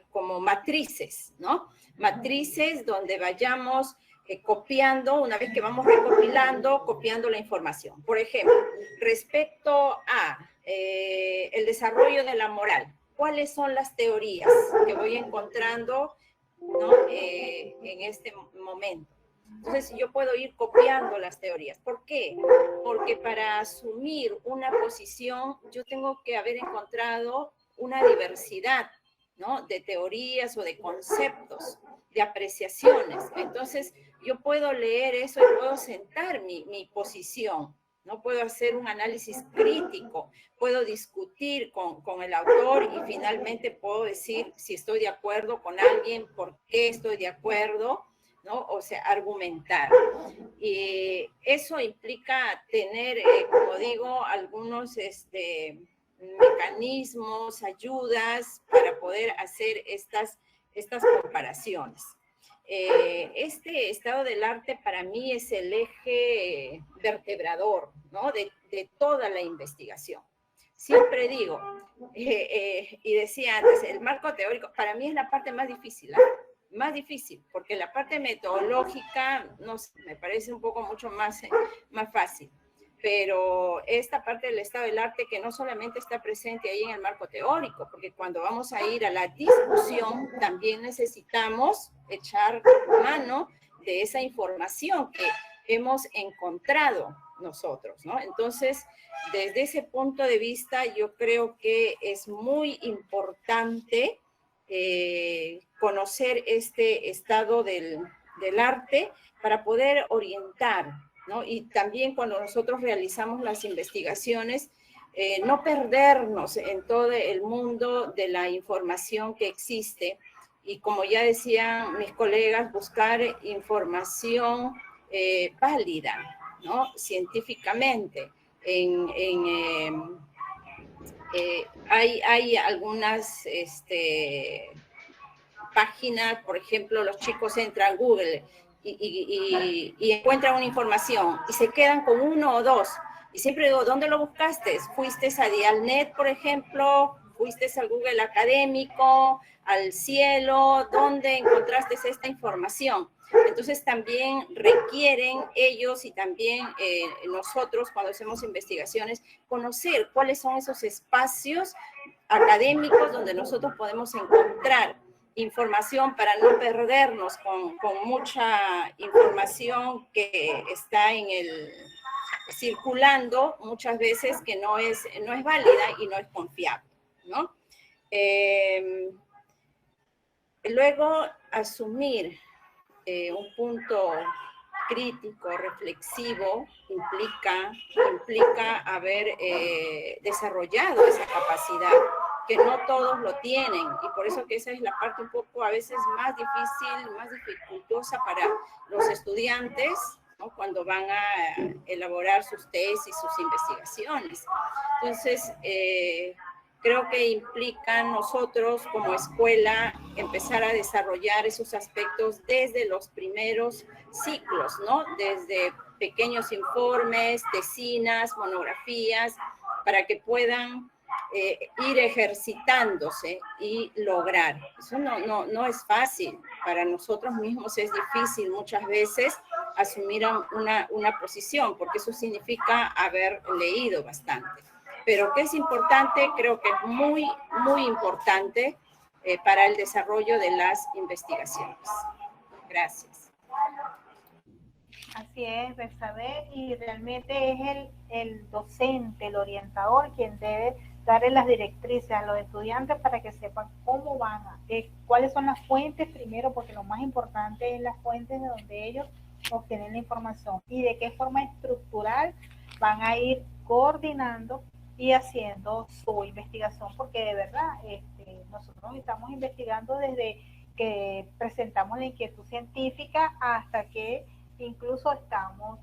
como matrices, ¿no? Matrices donde vayamos copiando, una vez que vamos recopilando, copiando la información. Por ejemplo, respecto a el desarrollo de la moral, ¿cuáles son las teorías que voy encontrando, ¿no? En este momento? Entonces yo puedo ir copiando las teorías. ¿Por qué? Porque para asumir una posición yo tengo que haber encontrado una diversidad, ¿no? De teorías o de conceptos, de apreciaciones. Entonces yo puedo leer eso y puedo sentar mi posición, ¿no? Puedo hacer un análisis crítico, puedo discutir con el autor y finalmente puedo decir si estoy de acuerdo con alguien, por qué estoy de acuerdo, ¿no? O sea, argumentar. Y eso implica tener, como digo, algunos mecanismos, ayudas para poder hacer estas comparaciones. Este estado del arte para mí es el eje vertebrador, ¿no? de toda la investigación. Siempre digo, y decía antes, el marco teórico para mí es la parte más difícil, porque la parte metodológica no sé, me parece un poco mucho más fácil. Pero esta parte del estado del arte que no solamente está presente ahí en el marco teórico, porque cuando vamos a ir a la discusión también necesitamos echar mano de esa información que hemos encontrado nosotros, ¿no? Entonces, desde ese punto de vista, yo creo que es muy importante conocer este estado del arte para poder orientar, ¿no? Y también cuando nosotros realizamos las investigaciones, no perdernos en todo el mundo de la información que existe. Y como ya decían mis colegas, buscar información válida, ¿no? Científicamente. Hay algunas páginas, por ejemplo, los chicos entran a Google y encuentran una información y se quedan con uno o dos. Y siempre digo, ¿dónde lo buscaste? ¿Fuiste a Dialnet, por ejemplo? ¿Fuiste al Google académico, al Cielo? ¿Dónde encontraste esta información? Entonces también requieren ellos y también nosotros cuando hacemos investigaciones conocer cuáles son esos espacios académicos donde nosotros podemos encontrar información para no perdernos con mucha información que está circulando muchas veces que no es válida y no es confiable, ¿no? Luego, asumir un punto crítico, reflexivo, implica haber desarrollado esa capacidad, que no todos lo tienen, y por eso que esa es la parte un poco a veces más difícil, más dificultosa para los estudiantes, ¿no? Cuando van a elaborar sus tesis, sus investigaciones. Entonces, creo que implica nosotros como escuela empezar a desarrollar esos aspectos desde los primeros ciclos, ¿no? Desde pequeños informes, tesinas, monografías, para que puedan ir ejercitándose y lograr. Eso no es fácil. Para nosotros mismos es difícil muchas veces asumir una posición, porque eso significa haber leído bastante. Pero que es importante, creo que es muy, muy importante para el desarrollo de las investigaciones. Gracias. Así es, Betsabé, y realmente es el docente, el orientador, quien debe darle las directrices a los estudiantes para que sepan cómo van, cuáles son las fuentes primero, porque lo más importante es las fuentes de donde ellos obtienen la información y de qué forma estructural van a ir coordinando y haciendo su investigación, porque de verdad nosotros estamos investigando desde que presentamos la inquietud científica hasta que incluso estamos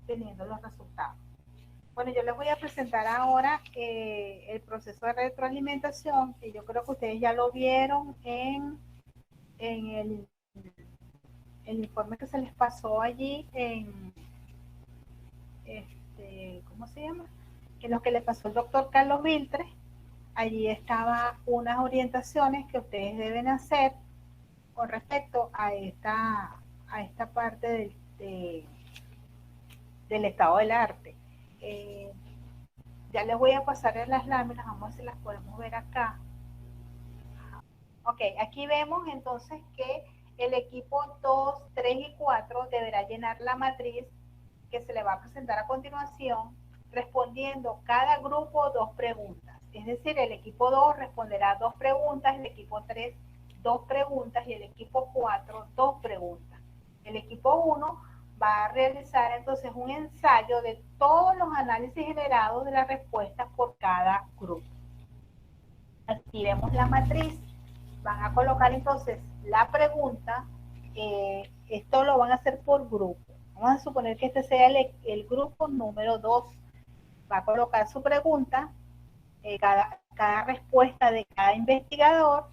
teniendo los resultados. Bueno, yo les voy a presentar ahora el proceso de retroalimentación, que yo creo que ustedes ya lo vieron en el informe que se les pasó allí ¿cómo se llama? En lo que le pasó el doctor Carlos Viltres. Allí estaban unas orientaciones que ustedes deben hacer con respecto a a esta parte del estado del arte. Ya les voy a pasar en las láminas, vamos a ver si las podemos ver acá. Ok, aquí vemos entonces que el equipo 2, 3 y 4 deberá llenar la matriz que se le va a presentar a continuación, respondiendo cada grupo 2 preguntas. Es decir, el equipo 2 responderá 2 preguntas, el equipo 3 2 preguntas y el equipo 4 2 preguntas. El equipo 1 va a realizar entonces un ensayo de todos los análisis generados de las respuestas por cada grupo. Aquí vemos la matriz. Van a colocar entonces la pregunta. Esto lo van a hacer por grupo. Vamos a suponer que este sea el grupo número 2. Va a colocar su pregunta, cada respuesta de cada investigador,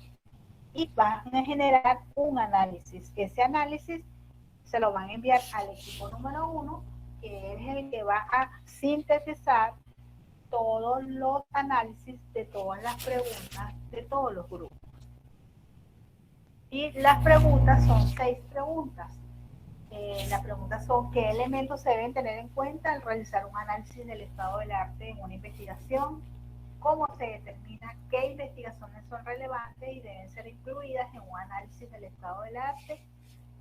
y van a generar un análisis. Ese análisis se lo van a enviar al equipo número 1, que es el que va a sintetizar todos los análisis de todas las preguntas de todos los grupos. Y las preguntas son 6 preguntas. Las preguntas son: ¿qué elementos se deben tener en cuenta al realizar un análisis del estado del arte en una investigación? ¿Cómo se determina qué investigaciones son relevantes y deben ser incluidas en un análisis del estado del arte?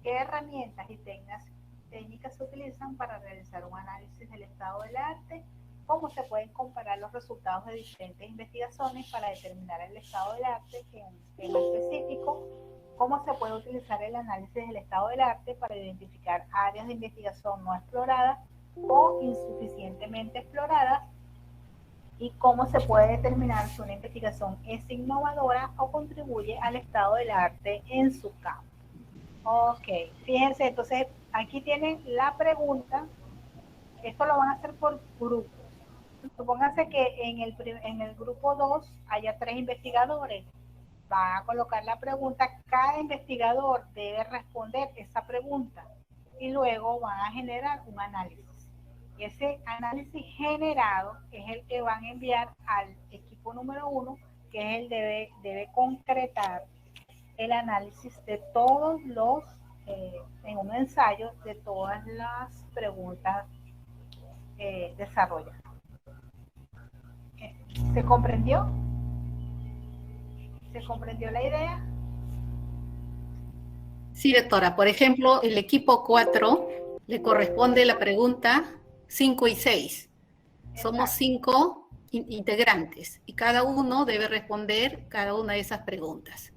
¿Qué herramientas y técnicas se utilizan para realizar un análisis del estado del arte? ¿Cómo se pueden comparar los resultados de diferentes investigaciones para determinar el estado del arte en un tema específico? ¿Cómo se puede utilizar el análisis del estado del arte para identificar áreas de investigación no exploradas o insuficientemente exploradas? ¿Y cómo se puede determinar si una investigación es innovadora o contribuye al estado del arte en su campo? Ok, fíjense, entonces aquí tienen la pregunta. Esto lo van a hacer por grupos. Supónganse que en el grupo 2 haya 3 investigadores. Van a colocar la pregunta, cada investigador debe responder esa pregunta y luego van a generar un análisis. Ese análisis generado es el que van a enviar al equipo número 1, que es el debe concretar el análisis de todos los, en un ensayo, de todas las preguntas desarrolladas. ¿Se comprendió? ¿Se comprendió la idea? Sí, doctora. Por ejemplo, el equipo 4 le corresponde la pregunta 5 y 6. Somos 5 integrantes y cada uno debe responder cada una de esas preguntas.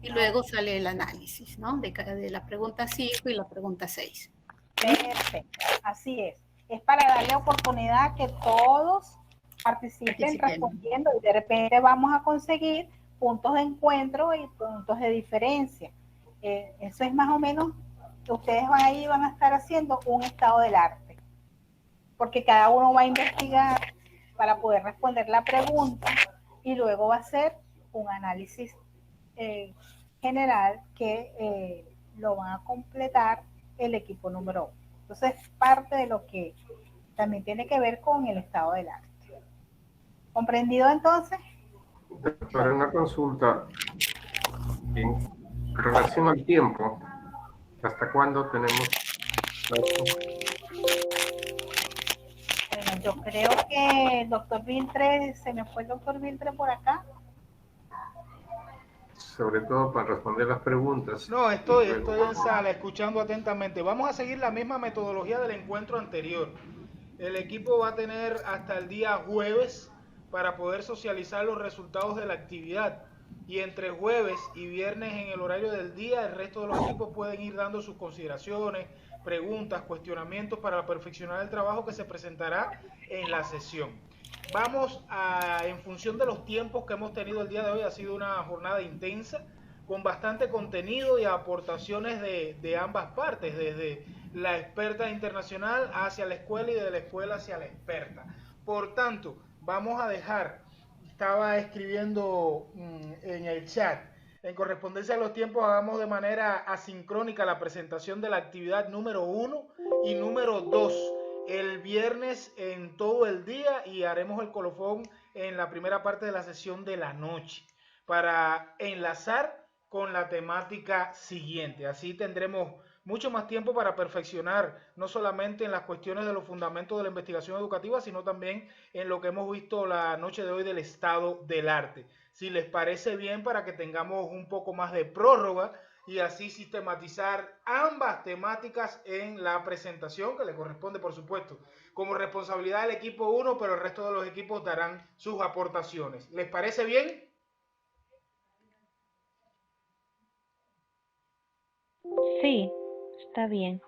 Y luego sale el análisis, ¿no? De la pregunta 5 y la pregunta 6. Perfecto, así es. Es para darle oportunidad a que todos participen respondiendo y de repente vamos a conseguir puntos de encuentro y puntos de diferencia. Eso es más o menos, ustedes van a estar haciendo un estado del arte, porque cada uno va a investigar para poder responder la pregunta y luego va a hacer un análisis general que lo van a completar el equipo número 1. Entonces, parte de lo que también tiene que ver con el estado del arte. ¿Comprendido entonces? Para una consulta, en relación al tiempo, ¿hasta cuándo tenemos? Bueno, yo creo que el doctor Viltre, se me fue el doctor Viltre por acá. Sobre todo para responder las preguntas. No, estoy en sala escuchando atentamente. Vamos a seguir la misma metodología del encuentro anterior. El equipo va a tener hasta el día jueves para poder socializar los resultados de la actividad. Y entre jueves y viernes en el horario del día, el resto de los equipos pueden ir dando sus consideraciones, preguntas, cuestionamientos para perfeccionar el trabajo que se presentará en la sesión. Vamos a, en función de los tiempos que hemos tenido el día de hoy, ha sido una jornada intensa, con bastante contenido y aportaciones de ambas partes, desde la experta internacional hacia la escuela y de la escuela hacia la experta. Por tanto, vamos a dejar, estaba escribiendo en el chat, en correspondencia a los tiempos, hagamos de manera asincrónica la presentación de la actividad número 1 y número 2 el viernes en todo el día, y haremos el colofón en la primera parte de la sesión de la noche para enlazar con la temática siguiente. Así tendremos mucho más tiempo para perfeccionar, no solamente en las cuestiones de los fundamentos de la investigación educativa, sino también en lo que hemos visto la noche de hoy del estado del arte. Si les parece bien, para que tengamos un poco más de prórroga y así sistematizar ambas temáticas en la presentación, que le corresponde, por supuesto, como responsabilidad del equipo 1, pero el resto de los equipos darán sus aportaciones. ¿Les parece bien? Sí, está bien.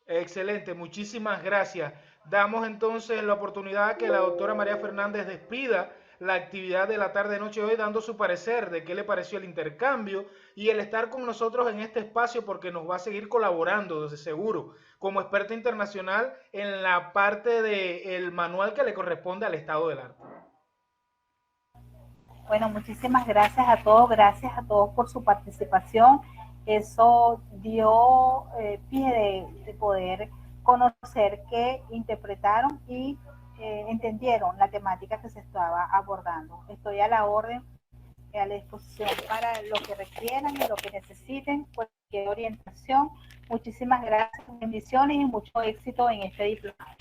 Excelente, muchísimas gracias. Damos entonces la oportunidad a que la doctora María Fernández despida la actividad de la tarde-noche hoy dando su parecer de qué le pareció el intercambio y el estar con nosotros en este espacio, porque nos va a seguir colaborando, desde seguro, como experta internacional en la parte del manual que le corresponde al estado del arte. Bueno, muchísimas gracias a todos por su participación. Eso dio pie de poder conocer que interpretaron y entendieron la temática que se estaba abordando. Estoy a la orden, a la disposición para lo que requieran y lo que necesiten, cualquier orientación. Muchísimas gracias, bendiciones y mucho éxito en este diplomado.